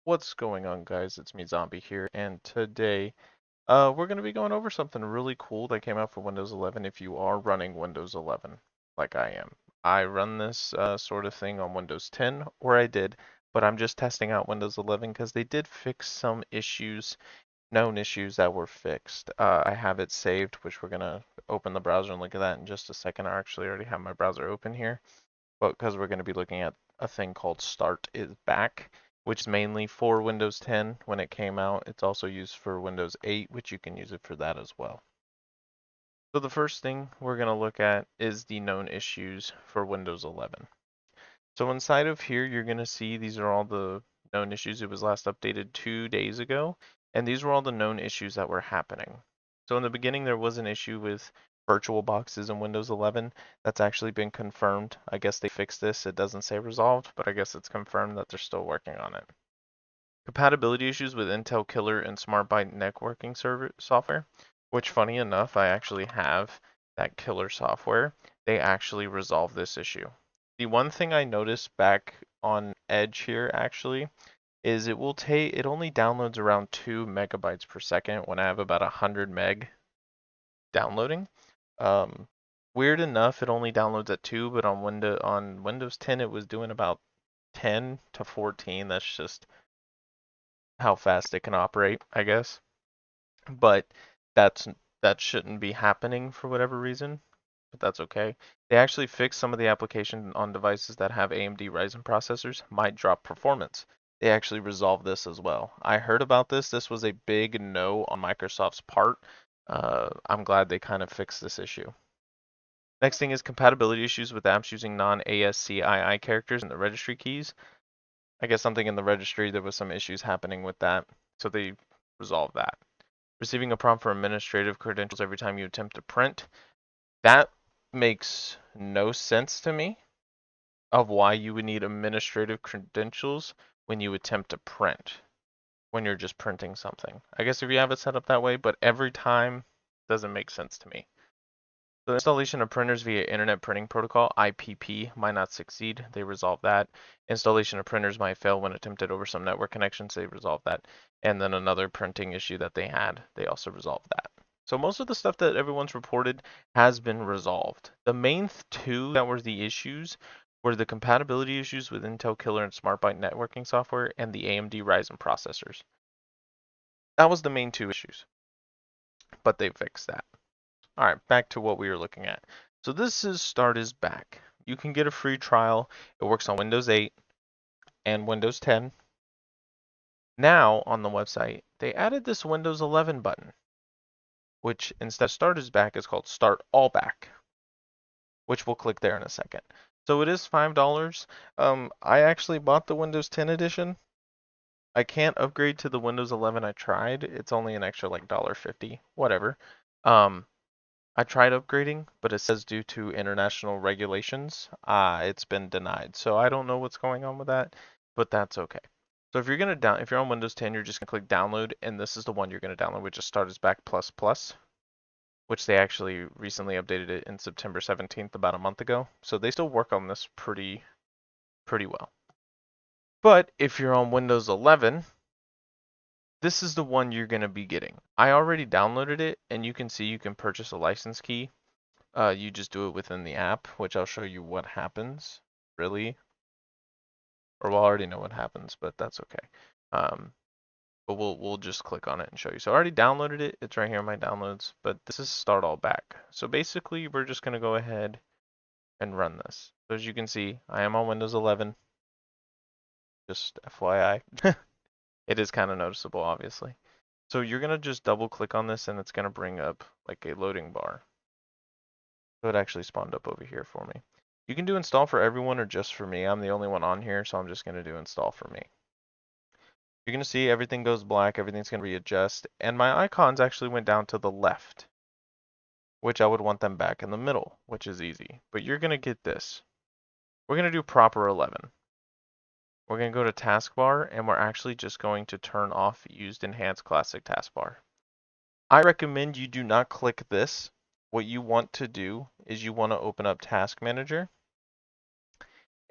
What's going on, guys? It's me, Zombie here, and today we're going to be going over something really cool that came out for Windows 11 if you are running Windows 11 like I am. I run this sort of thing on Windows 10, or I did, but I'm just testing out Windows 11 because they did fix some issues, known issues that were fixed. I have it saved, which we're going to open the browser and look at that in just a second. I actually already have my browser open here, but because we're going to be looking at a thing called StartAllBack, which is mainly for Windows 10 when it came out. It's also used for Windows 8, which you can use it for that as well. So the first thing we're going to look at is the known issues for Windows 11. So inside of here, you're going to see these are all the known issues. It was last updated 2 days ago, and these were all the known issues that were happening. So in the beginning, there was an issue with virtual boxes in Windows 11. That's actually been confirmed. I guess they fixed this. It doesn't say resolved, but I guess it's confirmed that they're still working on it. Compatibility issues with Intel Killer and Smart Byte networking software, which funny enough, I actually have that killer software. They actually resolved this issue. The one thing I noticed back on Edge here actually is it only downloads around 2 megabytes per second when I have about 100 meg downloading. Um, Weird enough, it only downloads at 2, but on Windows 10 it was doing about 10 to 14. That's just how fast it can operate, I guess. But that's that shouldn't be happening for whatever reason, but that's okay. They actually fixed some of the application on devices that have AMD Ryzen processors might drop performance. They actually resolved this as well. I heard about this. This was a big no on Microsoft's part. I'm glad they kind of fixed this issue. Next thing is compatibility issues with apps using non-ASCII characters in the registry keys. I guess something in the registry, there was some issues happening with that, so they resolved that. Receiving a prompt for administrative credentials every time you attempt to print. That makes no sense to me of why you would need administrative credentials when you attempt to print, when you're just printing something. I guess if you have it set up that way, but every time doesn't make sense to me. The installation of printers via Internet Printing Protocol, IPP, might not succeed. They resolved that. Installation of printers might fail when attempted over some network connections. They resolved that. And then another printing issue that they had, they also resolved that. So most of the stuff that everyone's reported has been resolved. The main two that were the issues were the compatibility issues with Intel Killer and Smart Byte networking software and the AMD Ryzen processors. That was the main two issues, but they fixed that. All right, back to what we were looking at. So this is StartAllBack. You can get a free trial. It works on Windows 8 and Windows 10. Now on the website, they added this Windows 11 button, which instead of StartAllBack is called StartAllBack, which we'll click there in a second. So it is $5. I actually bought the Windows 10 edition. I can't upgrade to the Windows 11 I tried. It's only an extra like $1.50, whatever. Um, I tried upgrading, but it says due to international regulations, it's been denied. So I don't know what's going on with that, but that's okay. So if you're on Windows 10, you're just gonna click download, and this is the one you're gonna download, which is StartAllBack Plus Plus, which they actually recently updated it in September 17th, about a month ago. So they still work on this pretty well. But if you're on Windows 11, this is the one you're gonna be getting. I already downloaded it, and you can see you can purchase a license key. You just do it within the app, which I'll show you what happens, really. Or we'll already know what happens, but that's okay. But we'll just click on it and show you. So I already downloaded it. It's right here in my downloads, but this is StartAllBack. So basically, we're just going to go ahead and run this. So as you can see, I am on Windows 11. Just FYI. It is kind of noticeable, obviously. So you're going to just double click on this and it's going to bring up like a loading bar. So it actually spawned up over here for me. You can do install for everyone or just for me. I'm the only one on here, so I'm just going to do install for me. You're going to see everything goes black, everything's going to readjust, and my icons actually went down to the left, which I would want them back in the middle, which is easy. But you're going to get this. We're going to do proper 11. We're going to go to taskbar, and we're actually just going to turn off used enhanced classic taskbar. I recommend you do not click this. What you want to do is you want to open up Task Manager,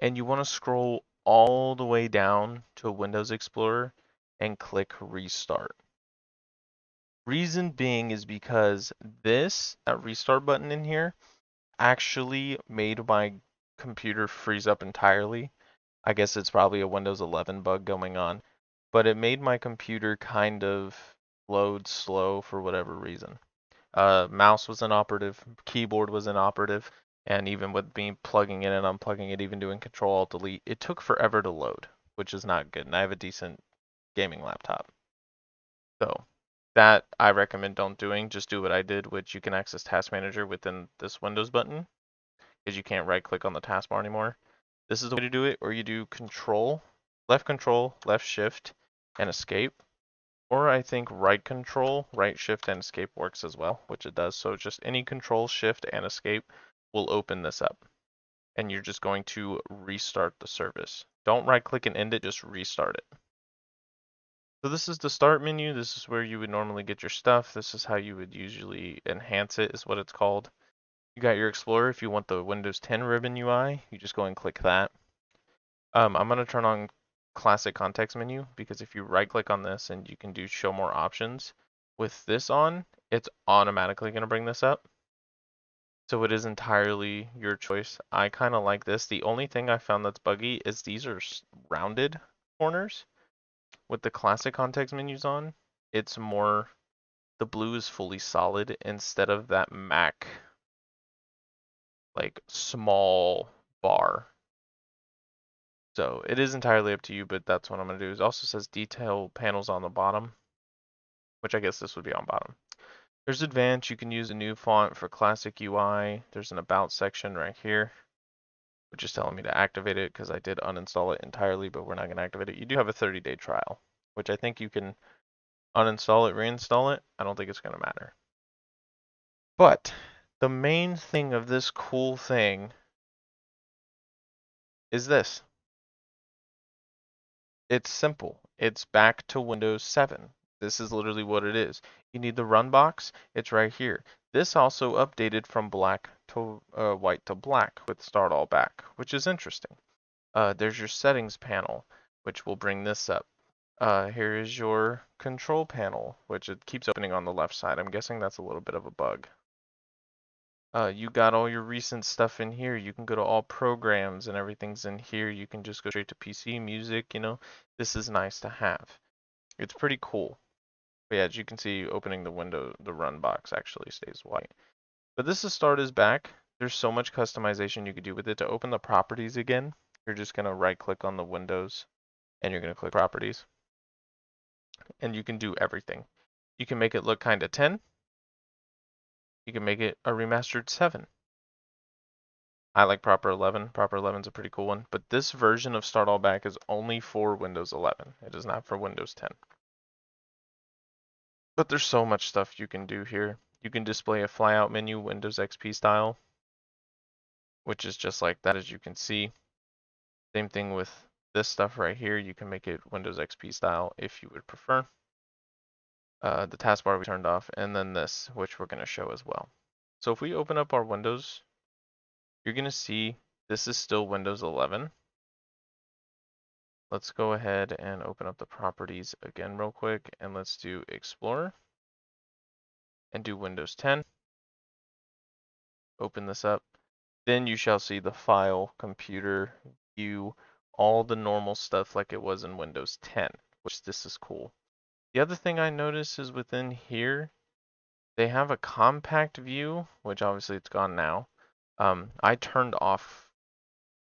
and you want to scroll all the way down to Windows Explorer and click restart. Reason being is because that restart button in here actually made my computer freeze up entirely. I guess it's probably a Windows 11 bug going on, but it made my computer kind of load slow for whatever reason. Mouse was inoperative, keyboard was inoperative, and even with me plugging in and unplugging it, even doing Control Alt Delete, it took forever to load, which is not good. And I have a decent gaming laptop. So that I recommend don't doing. Just do what I did, which you can access Task Manager within this Windows button, because you can't right click on the taskbar anymore. This is the way to do it, or you do Control, left Shift, and Escape. Or I think right Control, right Shift, and Escape works as well, which it does. So just any Control, Shift, and Escape will open this up. And you're just going to restart the service. Don't right click and end it, just restart it. So this is the start menu. This is where you would normally get your stuff. This is how you would usually enhance it, is what it's called. You got your Explorer. If you want the Windows 10 ribbon UI, you just go and click that. I'm going to turn on classic context menu, because if you right click on this and you can do show more options, with this on, it's automatically going to bring this up. So it is entirely your choice. I kind of like this. The only thing I found that's buggy is these are rounded corners. With the classic context menus on, it's more, the blue is fully solid instead of that Mac like small bar. So it is entirely up to you, but that's what I'm going to do. It also says detail panels on the bottom, which I guess this would be on bottom. There's advanced. You can use a new font for classic UI. There's an about section right here, which is telling me to activate it because I did uninstall it entirely, but we're not going to activate it. You do have a 30-day trial, which I think you can uninstall it, reinstall it. I don't think it's going to matter. But the main thing of this cool thing is this. It's simple. It's back to Windows 7. This is literally what it is. You need the run box. It's right here. This also updated from black to white to black with StartAllBack, which is interesting. There's your settings panel, which will bring this up. Here is your control panel, which it keeps opening on the left side. I'm guessing that's a little bit of a bug. You got all your recent stuff in here. You can go to all programs and everything's in here. You can just go straight to PC, music, This is nice to have. It's pretty cool. But yeah, as you can see, opening the window, the run box actually stays white. But this is StartAllBack. There's so much customization you could do with it. To open the properties again, you're just going to right click on the windows and you're going to click properties. And you can do everything. You can make it look kind of 10. You can make it a remastered 7. I like Proper 11. Proper 11 is a pretty cool one. But this version of StartAllBack is only for Windows 11. It is not for Windows 10. But there's so much stuff you can do here. You can display a flyout menu, Windows XP style, which is just like that, as you can see. Same thing with this stuff right here. You can make it Windows XP style if you would prefer. The taskbar we turned off, and then this, which we're going to show as well. So if we open up our Windows, you're going to see this is still Windows 11. Let's go ahead and open up the properties again real quick, and let's do Explorer and do Windows 10. Open this up. Then you shall see the file, computer, view, all the normal stuff like it was in Windows 10, which this is cool. The other thing I notice is within here, they have a compact view, which obviously it's gone now. I turned off,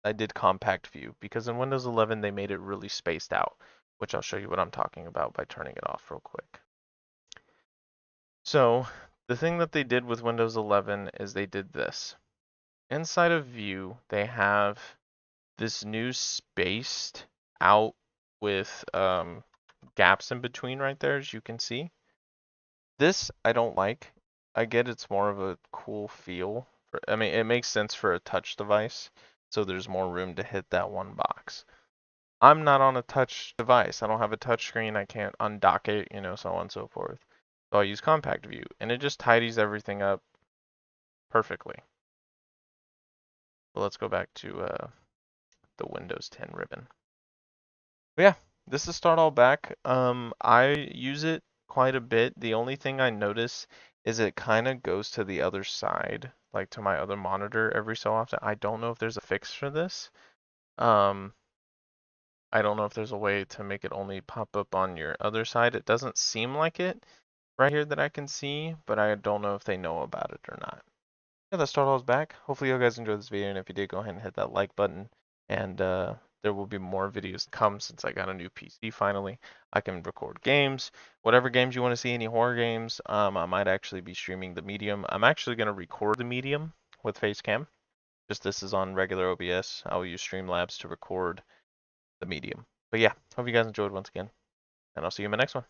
I did compact view because in Windows 11 they made it really spaced out, which I'll show you what I'm talking about by turning it off real quick. So the thing that they did with Windows 11 is they did this. Inside of view, they have this new spaced out with gaps in between right there, as you can see. This I don't like. I get it's more of a cool feel. I mean, it makes sense for a touch device, so there's more room to hit that one box. I'm not on a touch device. I don't have a touch screen. I can't undock it, so on and so forth. So I use compact view, and it just tidies everything up perfectly. But let's go back to the Windows 10 ribbon. But yeah, This is StartAllBack. I use it quite a bit. The only thing I notice is it kind of goes to the other side, like to my other monitor every so often. I don't know if there's a fix for this. Um, I don't know if there's a way to make it only pop up on your other side. It doesn't seem like it right here that I can see, but I don't know if they know about it or not. Yeah, that's StartAllBack. Hopefully you guys enjoyed this video, and if you did, go ahead and hit that like button. And there will be more videos to come since I got a new PC finally. I can record games, whatever games you want to see, any horror games. I might actually be streaming the Medium. I'm actually going to record the Medium with Facecam. Just this is on regular OBS. I will use Streamlabs to record the Medium. But yeah, hope you guys enjoyed once again, and I'll see you in my next one.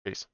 Peace.